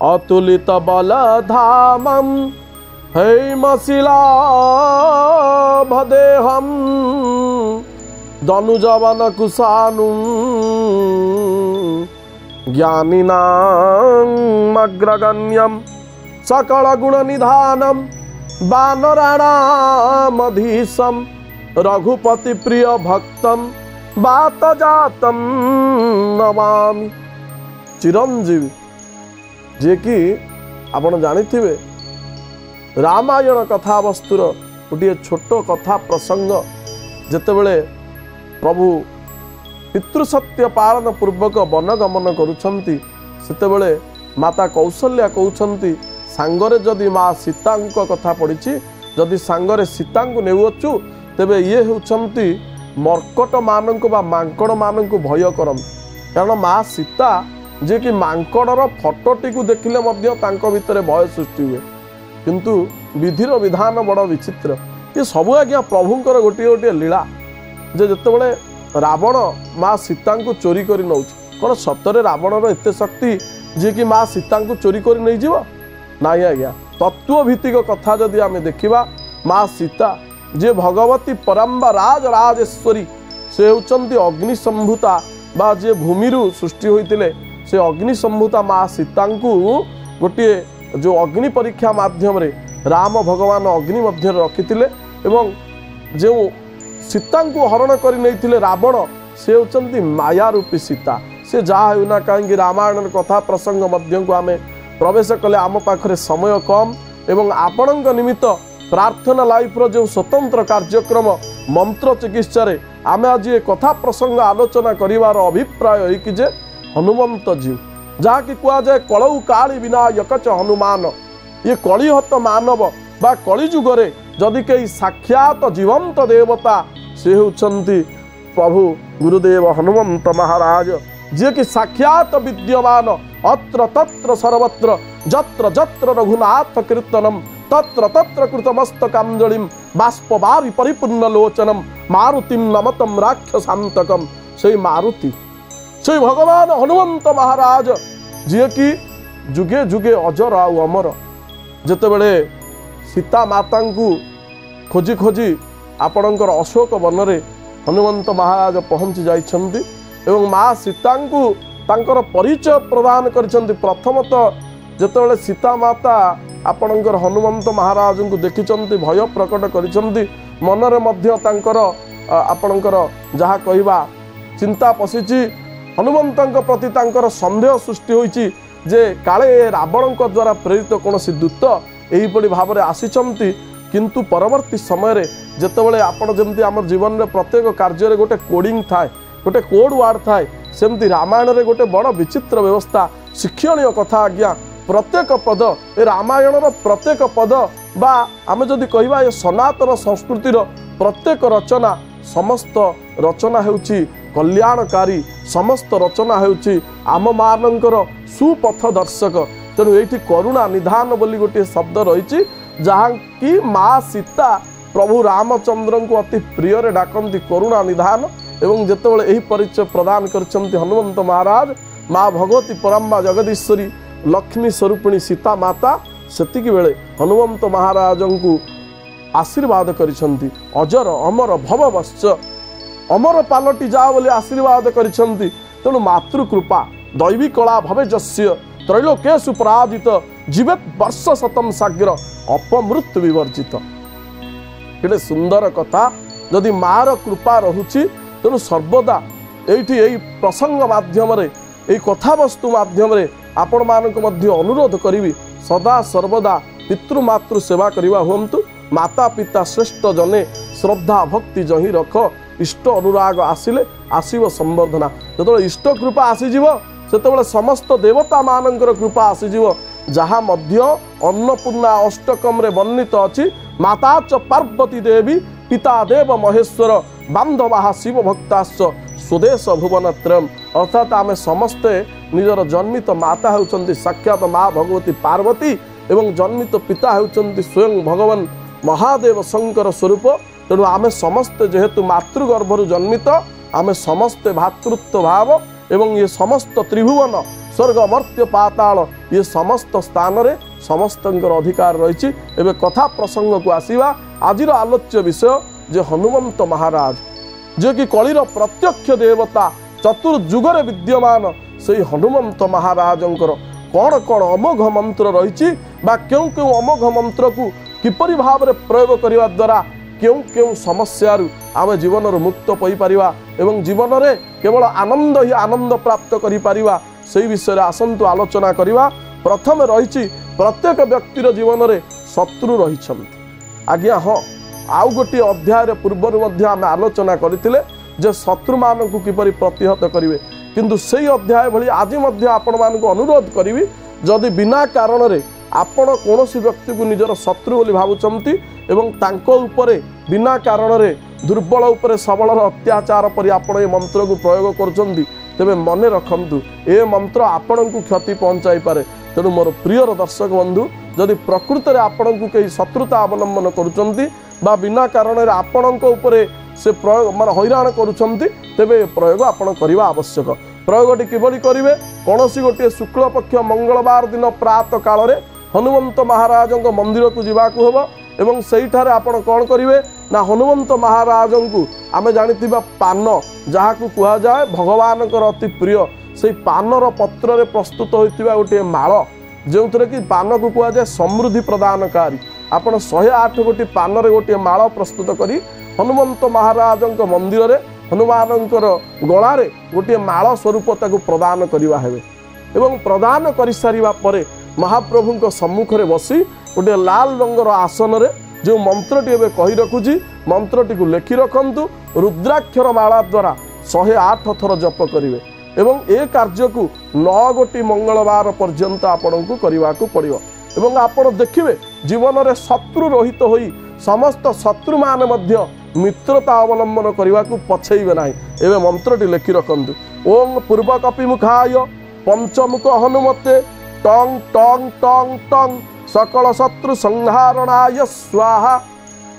अतुलित बलधामं हैमशिला भदेहं दनुजवन कुशानुं ज्ञानिनामग्रगण्यं सकल गुण निधानं वानराणामधीशं रघुपति प्रिय भक्तं वातजातं नमामि। चिरंजीवी जे कि आपण जानिथिबे रामायण कथा वस्तुर गोटे छोट कथा प्रसंग जेतेबेले प्रभु पितृसत्य पालन पूर्वक वनगमन करुछंती सेतेबेले माता कौशल्या कहउछंती सांगरे जदि माँ सीता कथा पड़ी जदि सांगरे सीता नेउछु तेबे ये होउछंती मर्कट मानक बा मांकड़ मानक भय करम कारण माँ सीता जे कि मांकड़र फटोटी को देखिले मध्य तांको भितरे भय सृष्टि हुए किंतु विधिर विधान बड़ विचित्र ये सबू आज्ञा प्रभुंकर गोटे गोटे लीला जे जेतेबेले रावण माँ सीता को चोरी कर नौ कौन सतरे रावणर एत शक्ति जे कि माँ सीता को चोरी कर नहीं जीव नाई आज्ञा तत्वभित्तिक कथा जदि आम देखा माँ सीता जे भगवती परम्बा राजेश्वरी से होचंती अग्निसंभूता बा जे भूमिरु सृष्टि होइतिले से अग्निसंभूता माँ सीता को गोटे जो अग्नि परीक्षा माध्यम रे राम भगवान अग्नि मध्य रखिथिले एवं जो सीता को हरण कर नहीं रावण से होचंती माया रूपी सीता से जहाँ होना कहीं रामायण कथा प्रसंग मध्य को आम प्रवेश कले आम पाखरे समय कम एवं आपण निमित्त प्रार्थना लाइफ रो जो स्वतंत्र कार्यक्रम मंत्र चिकित्सा रे आम आज ये कथा प्रसंग आलोचना करिवार अभिप्राय है कि जे हनुमंत जीव जहाँ कि कह जाए कलौ काली विनायक च हनुमान ये कलिहत मानव बा कली जुगरे जदि कई साक्षात जीवंत देवता से होचंती प्रभु गुरुदेव हनुमंत महाराज जे कि साक्षात विद्यमान अत्र तत्र सर्वत्र जत्र जत्र रघुनाथ कीर्तनम तत्र तत्र कृतमस्तकांजलिं बाष्पवारि परिपूर्ण लोचनम मारुतिम नमतम राक्षसांतकम से मारुति से भगवान हनुमंत महाराज जे कि जुगे जुगे अजर आउ अमर जेतेबेले सीता माता को खोजी खोजी आपणकर अशोक वनरे हनुमंत महाराज पहुँची जाइछंती एवं माँ सीता को तांकर परिचय प्रदान करिसेंती। प्रथमतः जेतेबेले सीता माता आपणकर हनुमंत महाराज को देखिचंती भय प्रकट करिसेंती मनरे मध्य तांकर आपणकर जहाँ कहवा चिंता पशिची हनुमंत प्रति तांकर संदेह सृष्टि होइची जे काले रावण द्वारा प्रेरित कौन दूत यहीपरि भाव में आसीचंती किंतु परवर्ती समय रे जेतेबेले आपण जेमती आम जीवन में प्रत्येक कार्य गोटे कोडिंग थाए गोटे कोड वार्ड थाए सेमती रामायण रे गोटे बड़ विचित्र व्यवस्था शिक्षणीय कथा आज्ञा प्रत्येक पद ए रामायण प्रत्येक पद बा आम जदि कहवा ये सनातन संस्कृतिर प्रत्येक रचना समस्त रचना हेउची कल्याणकारी समस्त रचना हेउची आम मानकर सुपथ दर्शक तेणु ये करुणा निधान बोली गोटे शब्द रही जहाँ कि माँ सीता प्रभु रामचंद्र को अति प्रिय डाकती करुणा निधान एवं जेतेबेले यही परिचय प्रदान करछंती हनुमंत महाराज माँ भगवती परम्बा जगदीश्वरी लक्ष्मी स्वरूपिणी सीता माता सेतिकी बेले हनुमंत महाराज को आशीर्वाद करिछंती अजर अमर भववश्च अमर पालटी जा बोली आशीर्वाद करिछंती। तेणु मातृकृपा दैवी कला भवे जस्य त्रैलोकेषु पराजित जीवेत वर्ष शतम साग्र अपमृत्यु विवर्जित केते सुंदर कथा जदि मार कृपा रहुची तेणु सर्वदा यही प्रसंग माध्यम यही कथावस्तु माध्यम आपण मानक मध्य अनुरोध करी सदा सर्वदा पितृमातृ सेवा करवा हुंतु माता पिता श्रेष्ठ जने श्रद्धा भक्ति जही रख इष्ट अनुराग आसिले आसीव संवर्धना जो इष्ट कृपा आसीजिव सेतेबेले समस्त देवता मानकर कृपा आसीजिव जहाँ मध्य अन्नपूर्णा अष्टकम रे वर्णित अछि माता च पार्वती देवी पिता देव महेश्वर बांधवा शिव भक्ताश्च स्वदेश भुवनत्रयम् अर्थात आम समस्ते निजर जन्मित माता होउचंती साक्षात माँ भगवती पार्वती एवं जन्मित पिता होउचंती स्वयं भगवान महादेव शंकर स्वरूप। तेणु आम समस्ते जेहेतु मातृगर्भरु जन्मित आम समस्ते भातृत्व भाव एवं ये समस्त त्रिभुवन स्वर्ग मर्त्य पाताल ये समस्त स्थान रे समस्तंकर अधिकार रही। एवं कथा प्रसंग को आसीबा आजिर आलोच्य विषय जे हनुमंत महाराज जे कि कलिर प्रत्यक्ष देवता चतुर्जुगरे विद्यमान से हनुमंत महाराजंकर कौन कौन अमोघ मंत्र रही क्यों क्यों अमोघ मंत्र को किपरि भाव में प्रयोग करने द्वारा क्यों क्यों समस्या आम जीवन मुक्त पाई परिवा एवं जीवन में केवल आनंद ही आनंद प्राप्त करि परिवा से विषय आसंतु आलोचना करवा। प्रथम रही प्रत्येक व्यक्तिर जीवन में शत्रु रही आज्ञा हाँ आउ गोटे अध्याय पूर्वर आम आलोचना करते जे शत्रु मान को किपरि प्रतिहत करेंगे किंतु से अध्याय भली आज आपण मानक अनुरोध करी जदि बिना कारण रे आपण कौन व्यक्ति को निजर शत्रु बोली भावुचंती एवं तांको उपरे बिना कारण रे दुर्बल उपरे सबल अत्याचार पर आपण ये मंत्र को प्रयोग करछंती तेबे मने रखंतु ए मंत्र आपण को क्षति पहुंचाई पारे। तेणु मोर प्रिय दर्शक बंधु जदि प्रकृत रे आपण को कई शत्रुता अवलंबन करुचंती बा बिना कारण रे आपण को उपरे से प्रयोग मान हैरान करुचंती तेबे प्रयोग आपण करबा आवश्यक। प्रयोगटी किभली करिवे कोनोसी गोटे शुक्ल पक्ष मंगलवार दिन प्रात काल रे हनुमंत महाराज मंदिर को जीवाकू हेबो एवं सेठारे आपण कौन करिवे ना हनुमंत महाराज को आम जानिथिबा पान जहाँ को कहा जाए भगवान अति प्रिय से पानर पत्र रे प्रस्तुत होइतिबा गोटे माळ जो कि पान को कहा जाए समृद्धि प्रदानकारी आपण 108 गोटी पान रे गोटे माळ प्रस्तुत करी हनुमंत महाराज मंदिर रे हनुमानंकर गलारे गोटे माळ स्वरूप ताकू प्रदान करवा हेबे एवं प्रदान कर सारिबा परे महाप्रभु सम्मुख रे बसी गोटे लाल रंगर आसन रे जो मंत्रटी एवं कही रखुची मंत्रटी को लेखि रखंतु रुद्राक्षर माला द्वारा 108 थर जप करिवे एवं ए कार्य को 9 गोटी मंगलवार पर्यंत आपण को करने को पड़ो एवं आपण देखिए जीवन में शत्रु रहित होई समस्त शत्रु मान मध्य मित्रता अवलंबन करने को पछेबे नाही। एवं मंत्रटी लेखि रखंतु ओं पूर्व कपि मुखाय पंचमुख हनुमते टंग टंग टंग टंग सकल शत्रु संहारणाय स्वाहा।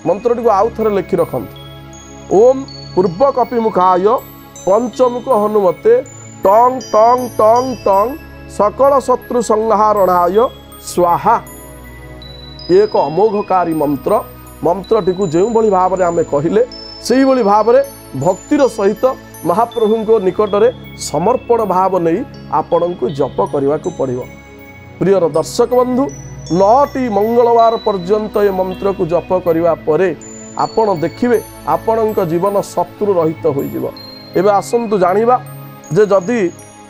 मंत्रटी को आउ थे लिखि रखंतु ओम पूर्व कपि मुखाय पंचमुख हनुमते टंग टंग टंग टंग सकल शत्रु संहारणाय स्वाहा। एक अमोघकारी मंत्र मंत्रटी को जो भली भाव में आम कहले से भली भाव में भक्तिर सहित महाप्रभु को निकट में समर्पण भाव नहीं आपण को जप करने को पड़ो। प्रिय दर्शक बंधु 9टी मंगलवार पर्यंत ये मंत्र को जप करने परे आपण देखिए आपण जीवन शत्रु रहित हो। एबे आसंतु जानिबा जे जदि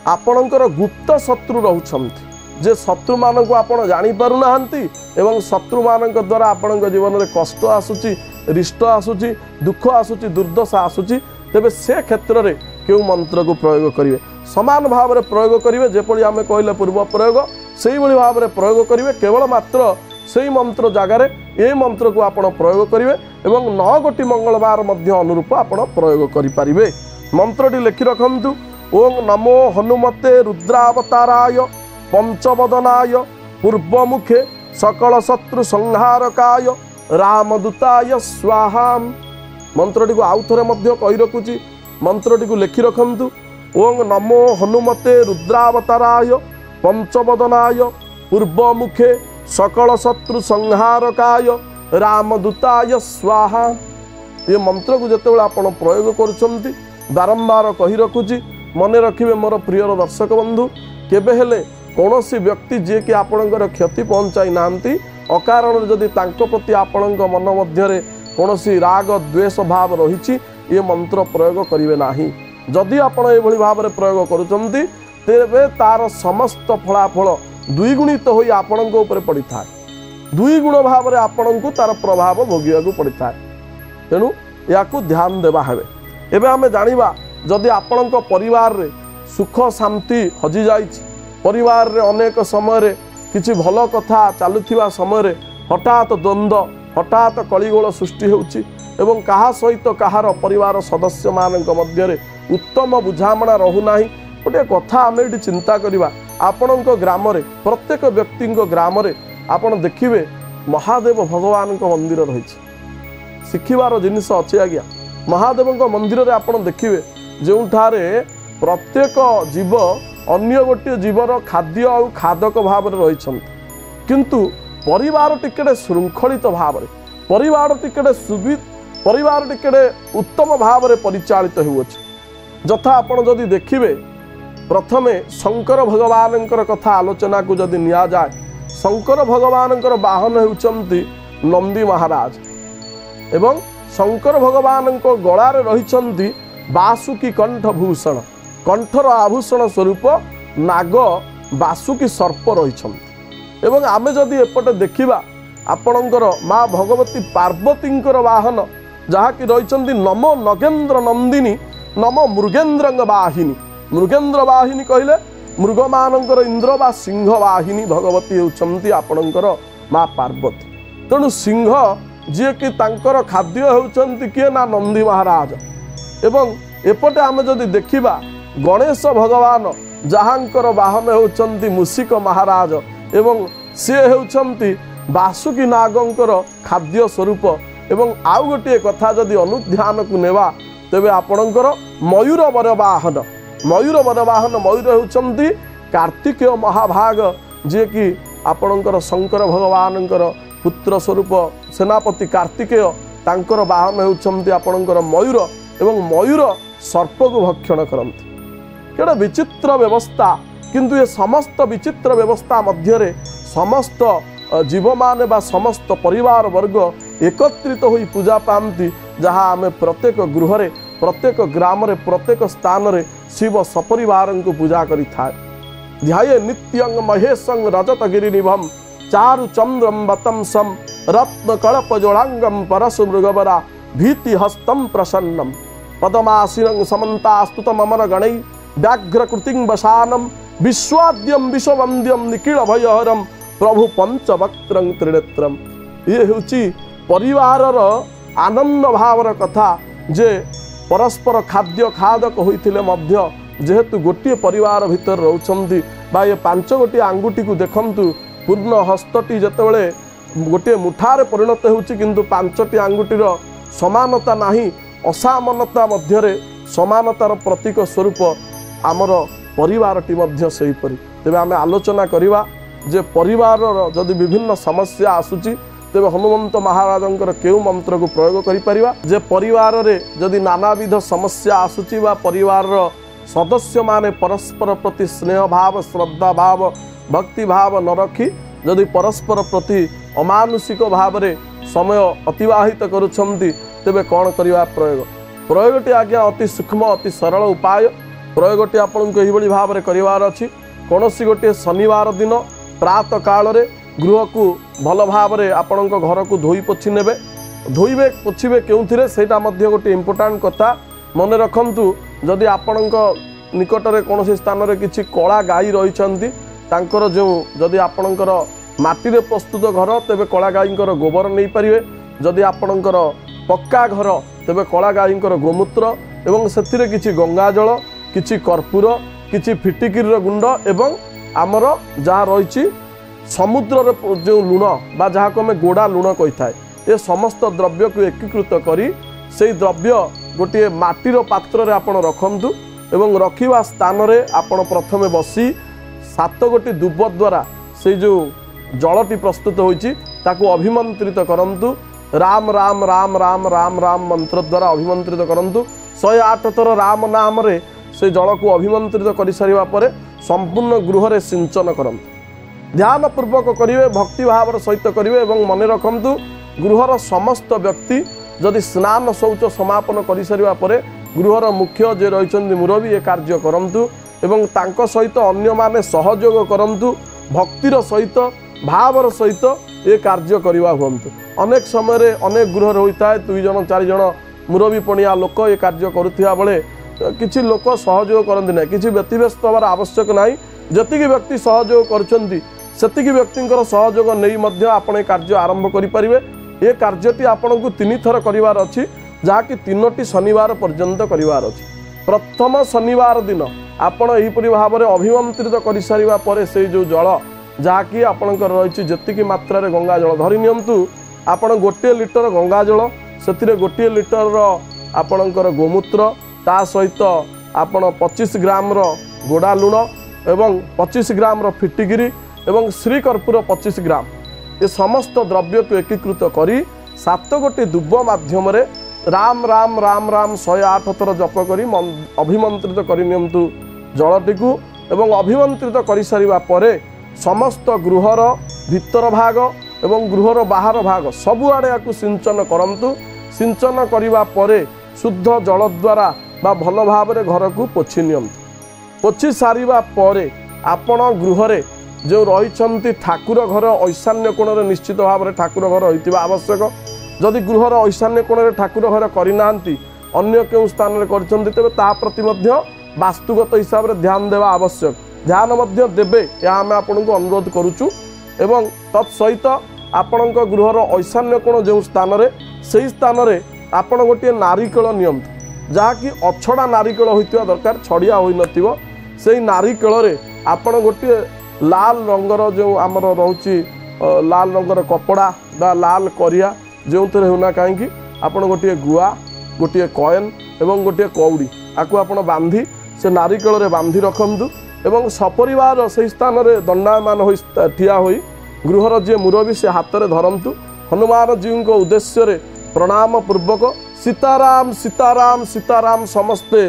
आपणकर गुप्त शत्रु रहउछंती जे शत्रु मान को आपण जानी पारु नाहंती एवं शत्रु मान द्वारा आपण जीवन में कष्ट आसुची रिष्ट आसुची दुख आसुची दुर्दशा आसुची तेबे से क्षेत्र में क्यों मंत्र को प्रयोग करिवे समान भाव में प्रयोग करिवे जेपरि आमे कहले पूर्व प्रयोग से भाव में प्रयोग करिवे केवल मात्र से मंत्र जगार ये मंत्र को आपण प्रयोग करिवे एवं 9 गोटी मंगलवार मध्य अनुरूप आपण प्रयोग करि परिवे। मंत्रटी लेखि रखंतु ओं नमो हनुमते रुद्रावताराय पंचवदनाय पूर्वमुखे सकल शत्रु संहारकाय रामदूताय स्वाहा। मंत्रटी को आउ थे मध्य कही रखुची मंत्रटी को लेखि रखंतु ओं नमो हनुमते रुद्रावताराय पंचवदनाय पूर्वमुखे सकल शत्रु संहारकाय रामदूताय स्वाहा। ये मंत्र को जिते आप प्रयोग करुछंती बारंबार कही रखुची मने रखिए मोर प्रिय दर्शक बंधु केबे हेले कौनसी व्यक्ति जे कि आपणकर क्षति पहुंचाई नांती अकारण जदि तांको प्रति आपणक मन मध्यरे कौनसी राग द्वेष भाव रही ये मंत्र प्रयोग करिवे नाही। जदि आपण एभली भाव में प्रयोग करुछंती तेबे तार समस्त फलाफल द्विगुणित होई आपणक ऊपर पड़िथाय दुई गुण भाव में आपण को तार प्रभाव भोगिया पड़ता है। तेणु याकू ध्यान देवा हेबे। एबे आमे जानिबा जदि आपणक परिवार रे सुख शांति हजि जाइछि परिवार रे अनेक समय रे किछि भल कथा चालुथिबा समय रे हठात द्वंद्व हठात कलिगोल सृष्टि होउछि एवं कहा सहित कहार परिवार सदस्य मानक मध्य रे उत्तम बुझामणा रहु नाही। गोटे कथा आमे एठी चिंता करिबा आपणक ग्राम रे प्रत्येक व्यक्ति ग्राम रे आपण देखिए महादेव भगवान को मंदिर रही शिखिबार जिनिस अच्छे आज्ञा महादेव मंदिर रे आपण देखिए जो प्रत्येक जीव अन्य गोटे जीवर खाद्य और खादक भाव रही किंतु परिवार टिकेटे श्रृंखलित भाव परिवार टिकेटे परिवार टिकेटे उत्तम भाव में परिचालित होउछि। जथा आपण जदि देखिबे प्रथमे शंकर भगवान कथा आलोचना को जदि निया जाए शंकर भगवान वाहन होउछंती नंदी महाराज एवं शंकर भगवान गलार रही बासुकी कंठभूषण कंठर आभूषण स्वरूप नाग बासुकी सर्प रही एवं आमे जदि एपटे देखिबा आपणकर माँ भगवती पार्वती वाहन जहाँकि रही नमो नगेन्द्र नंदिनी नमो मृगेन्द्र वाहिनी मृगेन्द्र वाहिनी कहले मृग मानकर इंद्र बा सिंह वाहिनी भगवती होउछंती आपणकर माँ पार्वती। तेणु सिंह जी कि तांकर खाद्य होउछंती किए ना नंदी महाराज एवं एपटे आमे जदि देखिबा गणेश भगवान जहाँकर वाहन होउछंती मूषिक महाराज एवं सी होउछंती बासुकी नागंकर खाद्य स्वरूप एवं आउ गोटे कथा जदि अनुध्यान को नेवा तेबे आपणकर मयूर बरवाहन मयूर होउछंती कार्तिकेय महाभाग जे कि आपणकर शंकर भगवानकर पुत्र स्वरूप सेनापति कार्तिकेय तांकर वाहन होउछंती आपणकर मयूर एवं मयूर सर्प को भक्षण करंती। केडा विचित्र व्यवस्था किंतु ये समस्त विचित्र व्यवस्था मध्य समस्त जीव माने बा समस्त परिवार वर्ग एकत्रित होई पूजा पाती जहाँ आमे प्रत्येक गृह रे प्रत्येक ग्राम रे प्रत्येक स्थान रे शिव सपरिवार को पूजा करि थाए। ध्याये नित्यं महेशं रजतगिरि निभम चारु चंद्रम वतंसम रत्न कलप जोड़ांगम परशु मृगवरा भीति हस्तम प्रसन्नम पदमासीनं समन्तास्तुतम अमर गणै व्याघ्रकृतिं वसानम विश्वाद्यम विश्ववंद्यम निखिल भयहरम प्रभु पंचवक्त्रं त्रिनेत्रम। ये होची परिवारर आनंद भावर कथा जे परस्पर खाद्य खादक होइथिले मध्य जेहेतु गोटे परिवार भितर रहउछंती बा ये 5 गोटी आंगुठी को देखंतु पूर्ण हस्तटी जतबेले गोटे मुठारे परिणत होउची किंतु 5टी आंगुठीर समानता नाही असामनता मध्यरे समानतार प्रतीक स्वरूप आमर परिवारटी मध्य सेहीपरि। तेबे आमे आलोचना करिवा जे परिवार जदि विभिन्न समस्या आसुची तेबे हनुमंत महाराजंकर केउ मंत्र को प्रयोग करि परिवा जे परिवार रे जदि नानाविध समस्या आसुची बा परिवार सदस्य माने परस्पर प्रति स्नेह भाव श्रद्धा भाव भक्ति भाव न रखी जदि परस्पर प्रति अमानुषिक भाव रे समय अतिवाहित करुछंती तेबे कौन करिवा प्रयोगटी आज्ञा अति सूक्ष्म अति सरल उपाय प्रयोगटी आपन को एही बळी भाव रे करिवार अछि। कोनोसी गोटे शनिवार दिन प्रातः काल रे गृह को भल भाव रे आपन को घर को धोई पोछि नेबे धोइबे पोछिबे केउथिरे सेटा मध्य गोटे इंपोर्टेंट कथा मने रखंतु जदि आपन को निकट रे कोनोसी स्थान रे किछि कळा गाई रहिछंती तांकर जो जदि आपनकर माटी रे प्रस्तुत घर तेबे कळा गाईंकर गोबर नै परिवे जदि आपनकर पक्का घर तेबे कळा गाईंकर गोमूत्र एवं सेथिरे किछि गंगा जल किछि कर्पूर किछि फिटिकिर गुंड एवं आमर जहाँ रही समुद्र जो लुण बा जहाँ को आम गोड़ा लुण कही थाए ये समस्त द्रव्य को एकीकृत करी से द्रव्य गोटे माटीर पात्र आपण रखंतु एवं रखिवा स्थान रे आपण प्रथमे बसी 7 गोटी दुब द्वारा से जो जलटी प्रस्तुत होइछि ताकू अभिमंत्रित करंतु राम राम राम राम राम राम मंत्र द्वारा अभिमंत्रित करंतु 108 थर राम नाम रे से जल को अभिमंत्रित कर सारिबा परे संपूर्ण गृह रे सिंचन करंतु ध्यान पूर्वक करिवे भक्ति भाव सहित करिवे एवं मन रखंतु गृहर समस्त व्यक्ति जदि स्नान शौच समापन कर सारिबा परे गृहर मुख्य जे रहिछन्ति मुरबी ये कार्य करंतु एवं तांको सहित अन्य माने सहयोग करंतु भक्तिर सहित भावर सहित ये कार्य करिवा हुंतु। अनेक समय रे अनेक गृह होता है 2 जन 4 जन मुरबी पणिया लोक ये कार्य करुथिया बेले किछि लोक सहयोग करंति नै किछि व्यक्तिव्यस्त होबार आवश्यक नाही जतिकि व्यक्ति सहयोग करछन्ति सेतिकि व्यक्तिंकर सहयोग नै मध्य आपण कार्य आरंभ करि परिबे। ये कार्यटी आपण को 3 थर करिवार अछि जाकि 3टी शनिवार पर्यंत करिवार अछि। प्रथम शनिवार दिन आपण एही परि भाव रे अभिमंत्रित करि सारिबा परे से जो जल जाकि आपणकर रही जेतिकी मात्रा रे गंगा जल धरि नियंतु आपण 1 लिटर गंगा जल सेतिरे 1 लिटर आपणकर गोमूत्र ता सहित आपण 25 ग्राम गोड़ा लुण एवं 25 ग्राम फिटिगिरी एवं श्री कर्पूर 25 ग्राम ये समस्त द्रव्य को एकीकृत करी 7 गोटी दुब माध्यम राम राम राम राम 108 थर जप करी अभिमंत्रित करि नियंतु जलटी को एवं अभिमंत्रित कर सारिबा परे समस्त गृहर भितर भाग एवं गृहर बाहर भाग सबुआड़े या सिंचन करंतु। सिंचन करिबा परे शुद्ध जल द्वारा बा भल भाव घर को पोछि नियंतु। पोछि सारिबा परे आपण गृहरे जो रही ठाकुर घर ईशान्य कोण निश्चित भाव में ठाकुर घर होइतिबा आवश्यक। जदि गृहर ईशान्य कोण ठाकुर घर करना अन्य केउ स्थान में करछन्ति तेबे ता प्रति मध्य वास्तुगत हिसाब से ध्यान देवा आवश्यक। ध्यान मध्य देबे या आमे आपनको अनुरोध करूचु एवं तत्सहित आपणक गृहर ईशान्य कोण जो स्थान रे सेही स्थान रे आपण गोटे नारिकेल नियंतु जहाँकि अछड़ा नारिकेल होइतिबा दरकार छड़िया होई नथिबो। सेही नारिकेल रे आपण गोटे लाल रंगर जो आमर रोची लाल रंगर कपड़ा बा लाल करिया जो थे होना कहीं आपड़ गोटे गुआ गोटे कॉइन एवं गोटे कौड़ी आपको आपण बांधी से नारिकेल रे बांधी रखंतु एवं सपरिवार से स्थान रे दंडायमान हो ठिया होई गृहर जी मुरबी से हाथ में धरंतु। हनुमान जी को उद्देश्य रे प्रणाम पूर्वक सीताराम सीताराम सीताराम समस्ते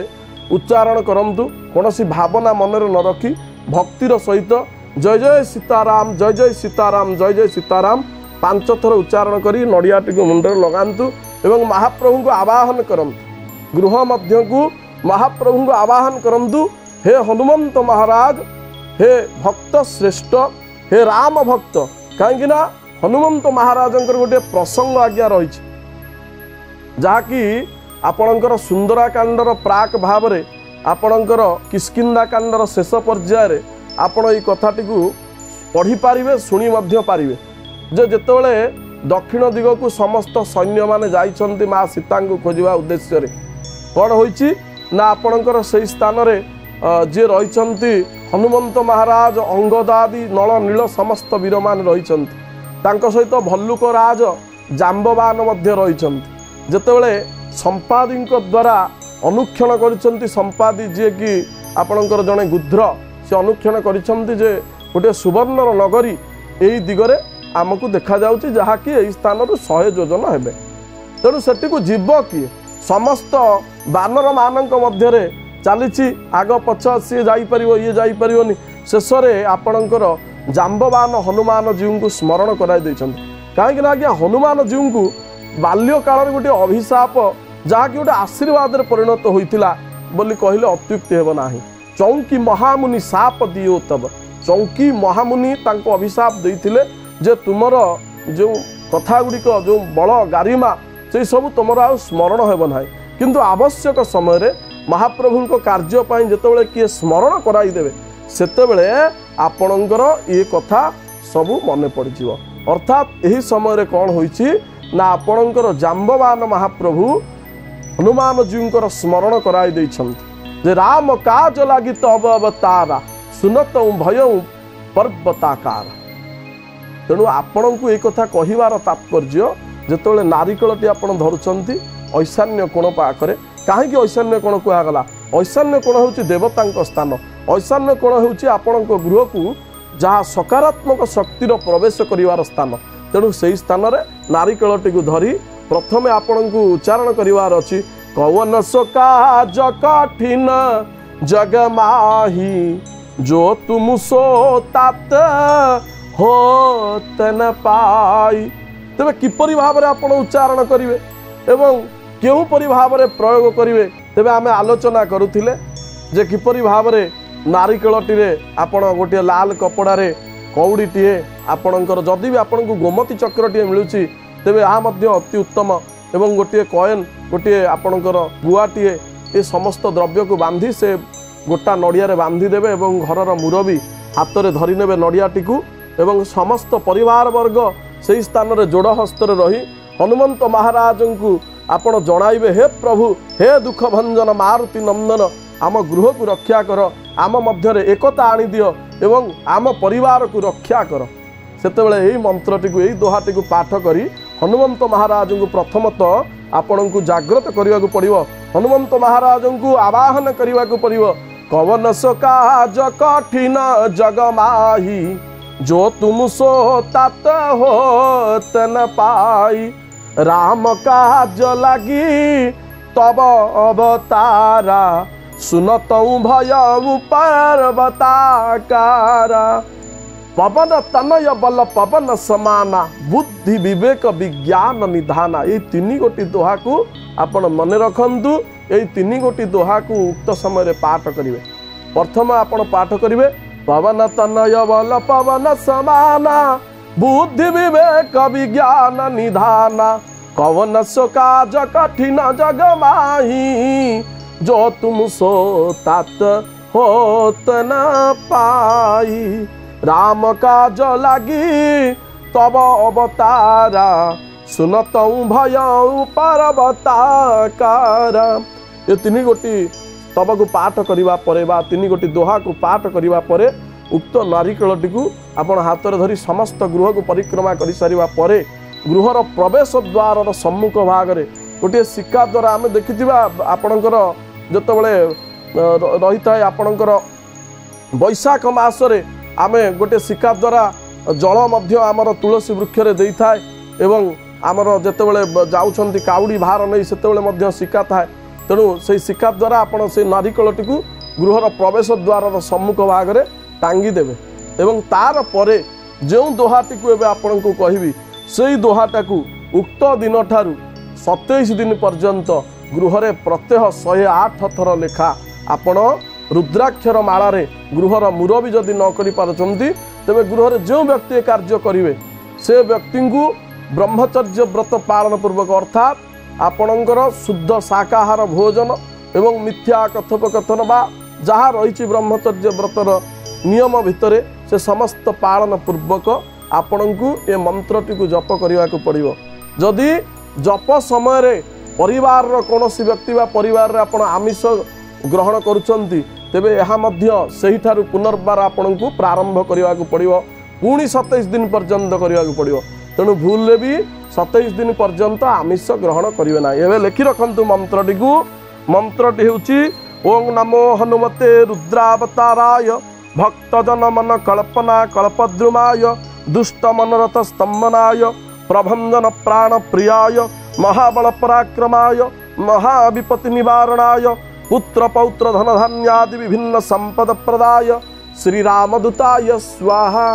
उच्चारण करंतु। कौनसी भावना मन न रखी भक्तिर सहित जय जय सीताराम जय जय सीताराम जय जय सीताराम 5 थर उच्चारण करी नड़ियाटी को मुंडर लगांतु एवं महाप्रभु को आवाहन करंतु। गृह मध्य को महाप्रभु को आवाहन करंतु। हे हनुमंत महाराज हे भक्त श्रेष्ठ हे राम भक्त कहीं हनुमंत महाराज गोटे प्रसंग आज्ञा रही जहाँकि आपणकर सुंदराकांडर प्राक भाव में आपणकर किष्किंधा कांडर शेष पर्यायर आपण ये कथाटी को पढ़ी पारिबे शुणी मध्य पारिबे जे जेतेबेले दक्षिण दिग को समस्त सैन्य माने जाइछन्ति माँ सीता को खोजा उद्देश्य रे कौन होइछि ना आपणकर से स्थान रे जे रहिछन्ति हनुमंत महाराज अंगदादि नल नील समस्त वीर मान रहिछन्ति तांको सहित भल्लुक राज जाम्बवान मध्य रहिछन्ति। जेतेबेले संपादी द्वारा अनुक्षण करिछन्ति संपादी जे कि आपणकर जने गुध्र से अनुक्षण करिछन्ति जे गोटे सुवर्ण नगरी एई दिगरे आमको देखा जाउछि जहाँकि एई स्थान 100 योजन हेबे। तेणु सेठी को जीव किए समस्त बानर मानक मध्य चली आग पछ सी जापर ये जापरनी शेष आपणकर जाम्बवान हनुमान जीव को स्मरण कराई कहीं आज्ञा हनुमान जीव को बाल्य काल गोटे अभिशाप जहाँकि गोटे आशीर्वाद परिणत होता बोली कहले अत्युक्ति हेब नाही। चौकी महामुनि साप दियो तब चौकी महामुनि तांको अभिशाप देइथिले जे तुमर जो कथा गुड़िक जो बल गारिमा से सब तुमर आ स्मरण हेब नाही। किंतु आवश्यक समय रे महाप्रभु को कार्य पाई जेतेबेले किए स्मरण कराई देबे सेतेबेले आपणकर ये कथा सब मने पड़ जिवो। अर्थात यही समय रे कौन होइछि ना आपणकर जाम्बवान महाप्रभु हनुमान जीवकर स्मरण कराई दैछन्ति जे राम काज लागि तब अवतारा सुनत भय पर्वताकार। तेणु आपण को ये कथा कहिवार तात्पर्य जेतेबेले नारिकेलटी आपण धरुचन्ति ईशान्य कोण पाखरे कहीं ईशान्य कोण कहगला ईशान्य कोण हूँ देवता स्थान ईशान्य कोण हूँ आपण गृह को जहाँ सकारात्मक शक्तिर प्रवेश करिवार स्थान। तेणु से स्थान रे नारिकेलटी को धरी प्रथमे आपण को उच्चारण करिवार अछि कौन सो काज कठिन जग माही जो तुम सो तात हो तन पाई। तेबे किपरि भाव रे आपण उच्चारण करिवे एवं केउ परि भाव रे प्रयोग करिवे तेबे आमे आलोचना करुथिले जे किपरि भाव रे नारिकेलटी रे आपण गोटे लाल कपड़ा रे कौड़ीटीए आपणकर जदि भी आपण को गोमती चक्रटीए मिलुछि तेबे आ मध्य अति उत्तम एवं गोटे कॉइन गोटे आपणकर गुआटीए ये समस्त द्रव्य को बांधी से गोटा नड़िया रे बांधी देबे एवं घरर मुरबी हाथ रे धरि नेबे नड़ियाटी को एवं समस्त परिवार वर्ग से स्थान रे जोड़ हस्त रे रही हनुमंत महाराज को आपण जणाइबे हे प्रभु हे दुख भंजन मारुति नंदन आम गृह को रक्षा कर आम मध्य एकता आनी दियो एवं आम परिवार को रक्षा कर। सेतेबेले यही मंत्रटी को यही दोहाटी को पाठ करी हनुमंत महाराज को प्रथमतः आपण को जागृत करने को पड़ो हनुमंत महाराज को आवाहन करने को पड़ो। कवन सो काज कठिन जग माही, जो तुम सो तात हो तन पाई। राम काज लगी तब अवतारा, सुनतऊ भय पर्वताकारा। पवन तनय बल पवन समाना, बुद्धि विवेक विज्ञान निधाना। ये तीन गोटी दोहा को आपण मन रखंतु। ये तीन गोटी दोहा को उक्त समय पाठ करिवे। प्रथम आपण पाठ करिवे पवन तनय बल पवन समाना, बुद्धि विवेक विज्ञान निधाना। कवन सो काज कठिन जग माही, जो तुम सो तात होत न पाई। राम काज लगी तब अवतारा, सुनतऊ भय पर्वताकारा। ये तीन गोटी तब को पाठ करने पर तीन गोटी दोहा को पाठ करने पर उक्त नारिकेलटी को आपण हाथ में धरी समस्त गृह को परिक्रमा कर सारिबा परे गृहर प्रवेश द्वार सम्मुख भाग में गोटे सिक्का द्वारा आम देखि आपणकर जितेबाला रही था आपणकर बैशाख मसरे आम गोटे सिक्का द्वारा जल आमर तुलसी वृक्ष दे थाए एवं आमर जितेबाला जाऊँच काउड़ी भार नहीं से सिक्का थाए। तेणु से सिक्का द्वारा आपण से नारिकेलटी को गृहर प्रवेश द्वार सम्मुख भाग में टांगी देवे एवं तार परे जो दोहाटी को एवं आपण को कहबी से दोहाटा को उक्त दिन ठारू 27 दिन पर्यंत गृह रे प्रत्यह 108 थर लेखा आपण रुद्राक्षर मालारे गृहर मुरबी जदि न करि पारछंती तेबे गृह रे जो व्यक्ति कार्य करिवे से व्यक्ति को ब्रह्मचर्य व्रत पालन पूर्वक अर्थात आपणकर शुद्ध शाकाहार भोजन एवं मिथ्या कथोपकथन बा जहाँ रही ब्रह्मचर्य व्रतर नियम भितर से समस्त पालन पूर्वक आपण को ये मंत्रटी को जप करने को पड़ो। जदि जप समय रे परिवार कौन व्यक्ति बा परिवार रे आपण आमिष ग्रहण करुचंती तेबे यह मध्य सही ठारू पुनर्बार आपण को प्रारंभ करने को पड़ो। पुणी 27 दिन पर्यंत करने को पड़ो। तेणु भूल रे भी 27 दिन पर्यंत आमिष ग्रहण करिवे ना। एबे लिखि रखंतु मंत्रटी को। मंत्रटी होची ओं नमो हनुमते रुद्रावताराय, भक्तजन मन कल्पना कल्पद्रुमाय, दुष्ट मनरथ स्तंभनाय, प्रभंजन प्राण प्रियाय, महाबल पराक्रमाय, महाविपत्ति निवारणाय, पुत्र पौत्र धन धान्यादि विभिन्न संपद प्रदाय, श्री रामदूताय स्वाहा।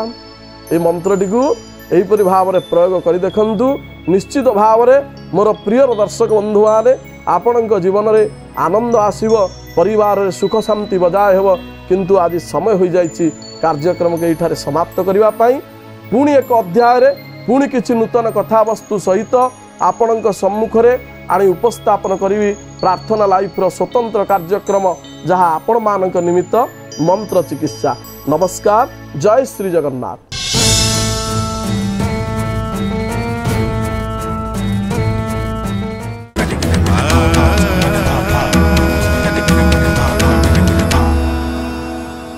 ये मंत्रटी को यहीपरि भाव में प्रयोग कर देखंतु। निश्चित भाव में मोर प्रिय दर्शक बंधु माने आपणक जीवन में आनंद आसीबो, परिवार रे सुख शांति बजाय हेबो। किंतु आज समय हो जाइछि कार्यक्रम के इठारे समाप्त करिवा पई। पुणी एक अध्याय रे पुणी किछि नूतन कथावस्तु सहित आपणक सम्मुख रे आनी उपस्थापन करिवि प्रार्थना लाइफ रो स्वतंत्र कार्यक्रम जहाँ आपण मानक निमित्त मंत्र चिकित्सा। नमस्कार, जय श्री जगन्नाथ।